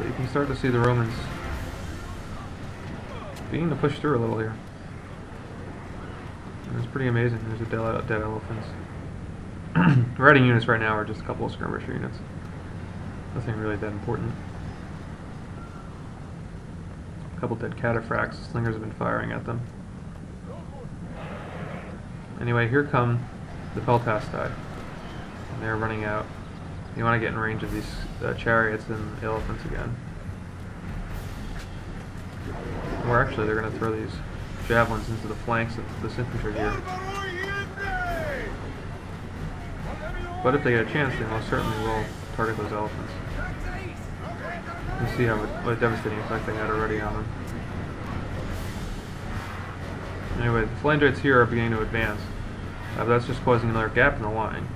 But you can start to see the Romans beginning to push through a little here. And it's pretty amazing. There's a dead elephants. Riding units right now are just a couple of skirmisher units. Nothing really that important. A couple dead cataphracts. Slingers have been firing at them. Anyway, here come the Peltasti. And they're running out. You want to get in range of these chariots and elephants again. Or actually, they're going to throw these javelins into the flanks of this infantry here. But if they get a chance, they most certainly will target those elephants. You see what a devastating effect they had already on them. Anyway, the phalangites here are beginning to advance. But that's just causing another gap in the line.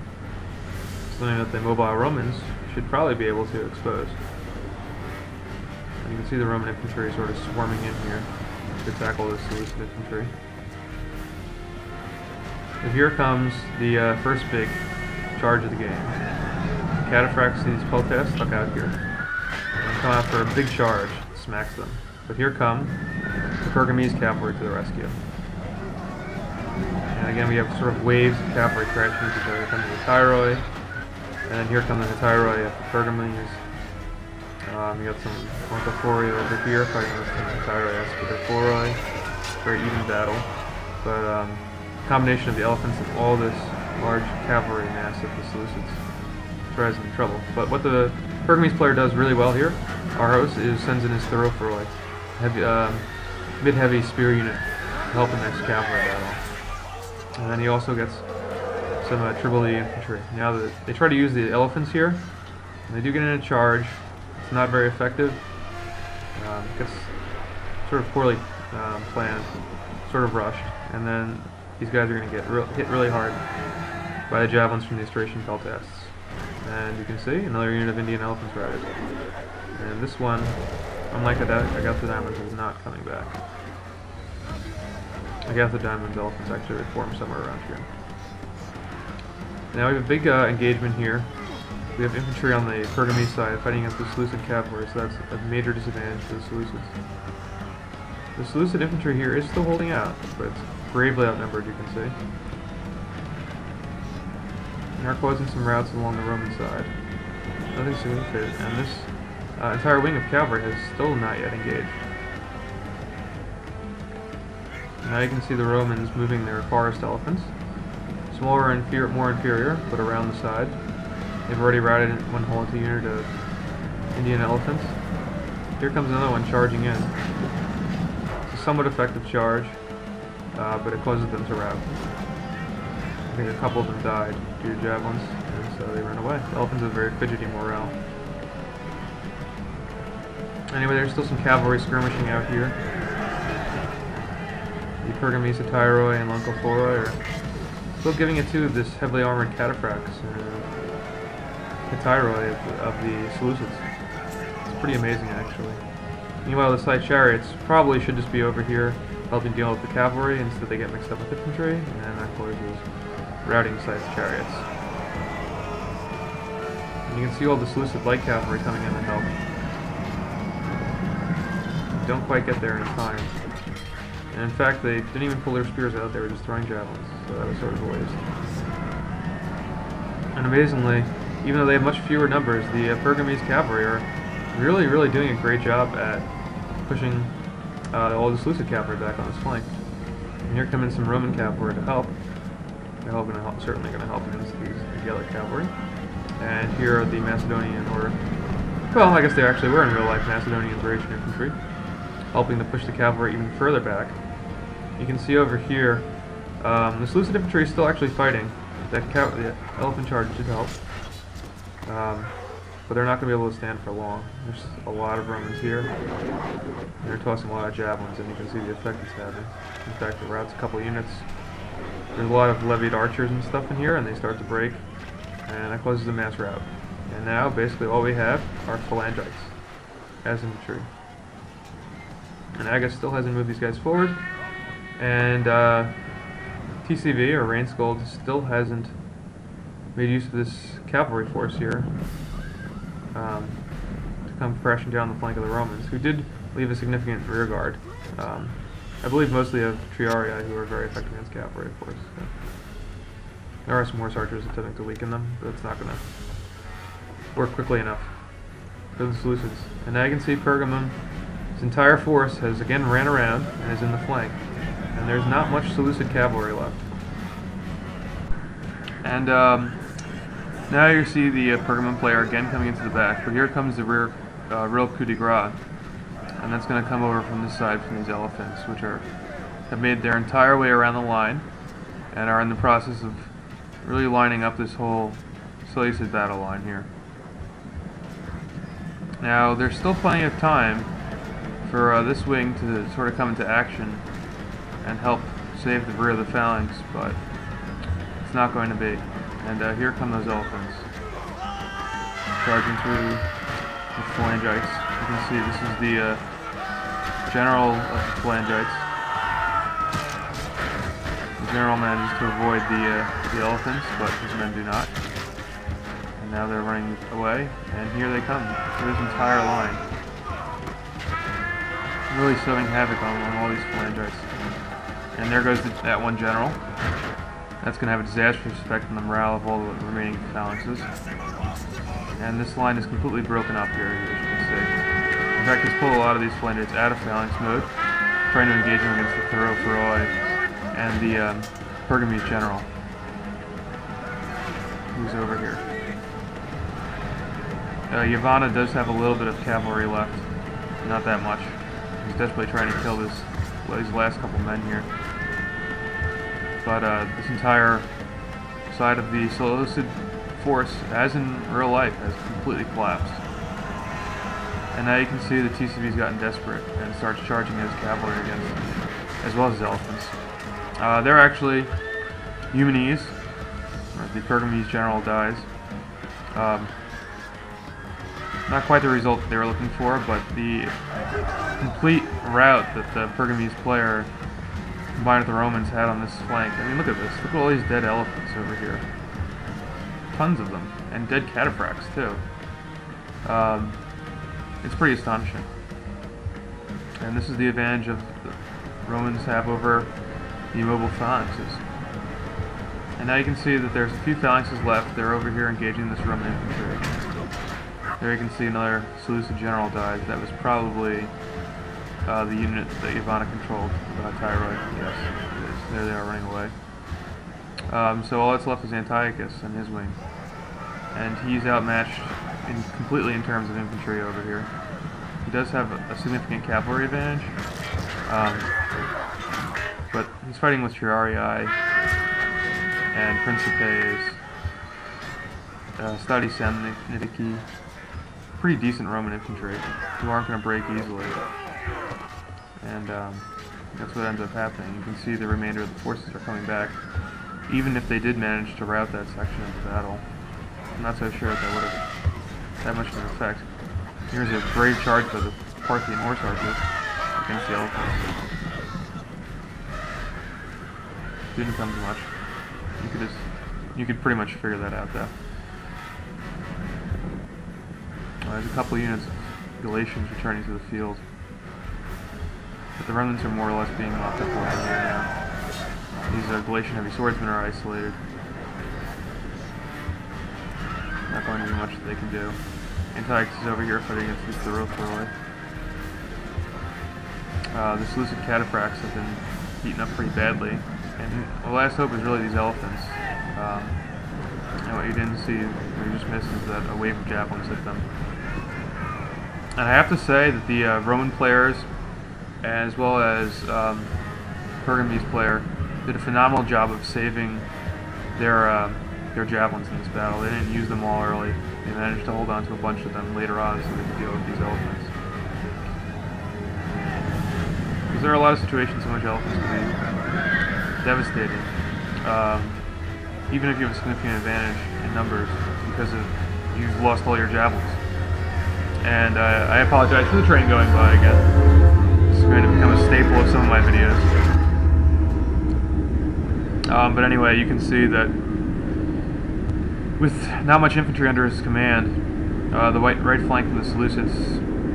Something that the mobile Romans should probably be able to expose. And you can see the Roman infantry sort of swarming in here to tackle this Seleucid infantry. And here comes the first big charge of the game. Cataphracts see these Peltas stuck out here. And come out for a big charge, smacks them. But here come the Pergamese cavalry to the rescue. And again, we have sort of waves of cavalry crashing into each other. Here comes the Tyroi, and then here come the Tyroi of the Pergamese. You got some Montefiore over here fighting with some Tyroi Escudaforoi. Very even battle. But combination of the elephants and all this large cavalry mass of the Seleucids throws them in trouble. But what the Pergamese player does really well here, Arhos, is sends in his Therophoroi, mid-heavy spear unit to help in the next cavalry battle. And then he also gets some Triboli infantry. Now they try to use the elephants here, and they do get in a charge. It's not very effective. It gets sort of poorly planned, sort of rushed, and then these guys are going to get hit really hard by the javelins from the Thracian Peltasts. And you can see another unit of Indian elephants routed. And this one, unlike Agatha Diamonds, is not coming back. Agatha Diamonds elephants actually reformed somewhere around here. Now we have a big engagement here. We have infantry on the Pergamese side fighting against the Seleucid cavalry, so that's a major disadvantage to the Seleucids. The Seleucid infantry here is still holding out, but it's gravely outnumbered, you can see. They are causing some routes along the Roman side. Nothing significant, and this entire wing of cavalry has still not yet engaged. Now you can see the Romans moving their forest elephants. Smaller and more inferior, but around the side. They've already routed one whole unit of Indian elephants. Here comes another one charging in. It's a somewhat effective charge, but it causes them to rout. I think a couple of them died due to javelins, and so they ran away. The elephants have very fidgety morale. Anyway, there's still some cavalry skirmishing out here. The Pergamese, Tyroi, and Loncophoroi are still giving it to this heavily armored cataphracts, the Tyroi of the Seleucids. It's pretty amazing, actually. Meanwhile, the slight chariots probably should just be over here helping deal with the cavalry, instead they get mixed up with infantry, and that causes routing Scythe's chariots. And you can see all the Seleucid light cavalry coming in to help. Don't quite get there in time. And in fact, they didn't even pull their spears out, they were just throwing javelins, so that was sort of a waste. And amazingly, even though they have much fewer numbers, the Pergamese cavalry are really doing a great job at pushing all the Seleucid cavalry back on its flank. And here come in some Roman cavalry to help. They're certainly going to help against these Gallic cavalry. And here are the Macedonian, or, well, I guess they actually were in real life Macedonian Thracian infantry, helping to push the cavalry even further back. You can see over here, the Seleucid infantry is still actually fighting. The elephant charge did help. But they're not going to be able to stand for long. There's a lot of Romans here. They're tossing a lot of javelins, and you can see the effect it's having. In fact, it routs a couple units. There's a lot of levied archers and stuff in here, and they start to break, and that causes a mass rout. And now, basically, all we have are phalangites as infantry. And Agus still hasn't moved these guys forward, and TCV, or Rainscold, still hasn't made use of this cavalry force here to come crashing down the flank of the Romans, who did leave a significant rear guard. I believe mostly of Triarii, who are very effective against cavalry, of course. So there are some horse archers attempting to weaken them, but it's not going to work quickly enough for the Seleucids. And now you can see Pergamum, his entire force has again ran around and is in the flank. And there's not much Seleucid cavalry left. And now you see the Pergamum player again coming into the back, but here comes the real coup de grace. And that's going to come over from this side from these elephants, which have made their entire way around the line and are in the process of really lining up this whole Seleucid battle line here. Now, there's still plenty of time for this wing to sort of come into action and help save the rear of the phalanx, but it's not going to be. And here come those elephants, charging through the phalangites. You can see this is the general of the phalangites. The general manages to avoid the elephants, but his men do not. And now they're running away, and here they come through this entire line, really sowing havoc on all these phalangites. And there goes that one general. That's going to have a disastrous effect on the morale of all the remaining phalanxes. And this line is completely broken up here, as you can see. In fact, it's pulled a lot of these phalangites out of phalanx mode, trying to engage them against the Thoroughfaroi and the Pergamese general, who's over here. Yavanna does have a little bit of cavalry left, not that much. He's desperately trying to kill these last couple men here. But this entire side of the Seleucid force, as in real life, has completely collapsed. And now you can see the TCV's gotten desperate and starts charging his cavalry against them, as well as his elephants. They're actually Eumenes, or the Pergamese general dies. Not quite the result that they were looking for, but the complete rout that the Pergamese player combined with the Romans had on this flank. I mean, look at this. Look at all these dead elephants over here. Tons of them. And dead cataphracts, too. It's pretty astonishing. And this is the advantage of the Romans have over the immobile phalanxes. And now you can see that there's a few phalanxes left. They're over here engaging this Roman infantry. There you can see another Seleucid general dies. That was probably the unit that Yavanna controlled, Tyroi. Yes, it is. There they are running away. So all that's left is Antiochus and his wing. And he's outmatched completely in terms of infantry over here. He does have a significant cavalry advantage, but he's fighting with Triarii and Principes, Stati Samnitiki, pretty decent Roman infantry who aren't going to break easily. And that's what ends up happening. You can see the remainder of the forces are coming back, even if they did manage to rout that section of the battle. I'm not so sure that would have that much of an effect. Here's a brave charge by the Parthian horse archers against the elephants. Didn't come to much. You could pretty much figure that out though. There's a couple units of Galatians returning to the field, but the remnants are more or less being locked up over here now. These Galatian heavy swordsmen are isolated. Not going to be much that they can do. Antiochus is over here fighting against the Thoroughfaroi. The Seleucid cataphracts have been beaten up pretty badly, and the last hope is really these elephants. And what you didn't see, or you just missed, is that a wave of javelins hit them. And I have to say that the Roman players, as well as Pergamese player, did a phenomenal job of saving their javelins in this battle. They didn't use them all early. They managed to hold on to a bunch of them later on so they could deal with these elephants. Because there are a lot of situations in which elephants can be devastating, even if you have a significant advantage in numbers, because you've lost all your javelins. And I apologize for the train going by again. It's going to become a staple of some of my videos. But anyway, you can see that with not much infantry under his command, The right flank of the Seleucids,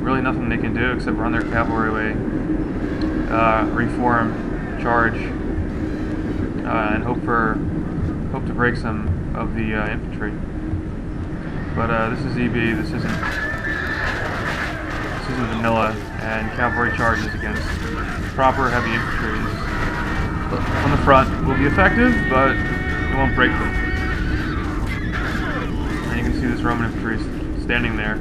really nothing they can do except run their cavalry away, reform, charge, and hope to break some of the infantry. But this is EB. This isn't vanilla, and cavalry charges against proper heavy infantry on the front will be effective, but it won't break them. And you can see this Roman infantry standing there.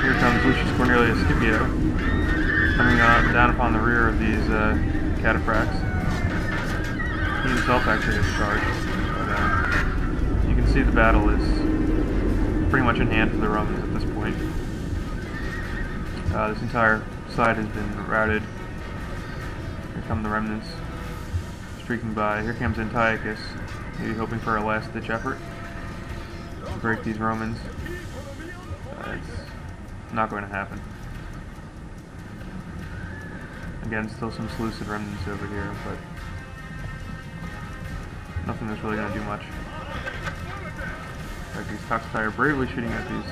Here comes Lucius Cornelius Scipio, coming down upon the rear of these cataphracts. He himself actually has charged. But, you can see the battle is pretty much in hand for the Romans at this point. This entire side has been routed. Here come the remnants streaking by. Here comes Antiochus, maybe hoping for a last-ditch effort to break these Romans. It's not going to happen. Again, still some Seleucid remnants over here, but nothing that's really going to do much. Like these Toxotai are bravely shooting at these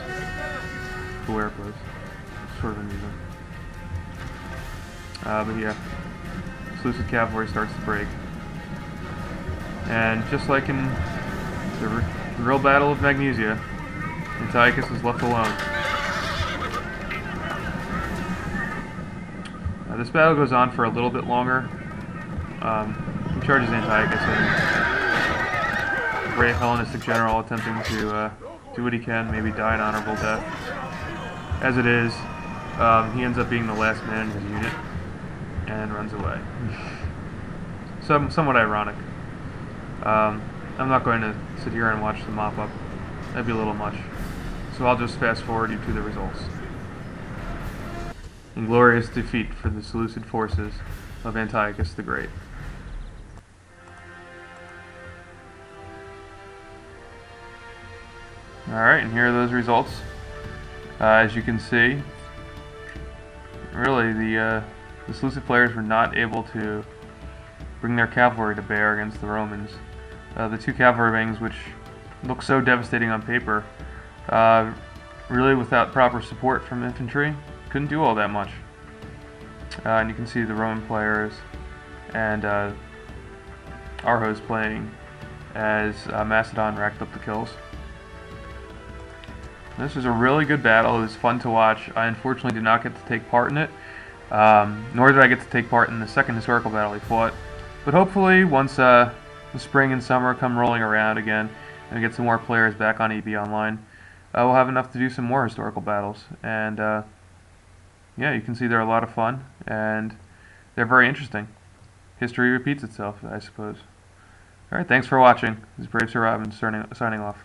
Puercos. It's sort of amusing. But yeah, Seleucid cavalry starts to break. And just like in the real battle of Magnesia, Antiochus is left alone. This battle goes on for a little bit longer. He charges Antiochus, and the brave Hellenistic general attempting to do what he can, maybe die an honorable death. As it is, he ends up being the last man in his unit and runs away. Somewhat ironic. I'm not going to sit here and watch the mop-up. That'd be a little much. So I'll just fast forward you to the results. Inglorious defeat for the Seleucid forces of Antiochus the Great. Alright, and here are those results. As you can see, really the Seleucid players were not able to bring their cavalry to bear against the Romans. The two cavalry wings, which look so devastating on paper, really without proper support from infantry, couldn't do all that much. And you can see the Roman players and Arhos playing as Macedon racked up the kills. This was a really good battle. It was fun to watch. I unfortunately did not get to take part in it, nor did I get to take part in the second historical battle he fought. But hopefully, once the spring and summer come rolling around again, and we get some more players back on EB Online, we'll have enough to do some more historical battles. And yeah, you can see they're a lot of fun, and they're very interesting. History repeats itself, I suppose. Alright, thanks for watching. This is Brave Sir Robin signing off.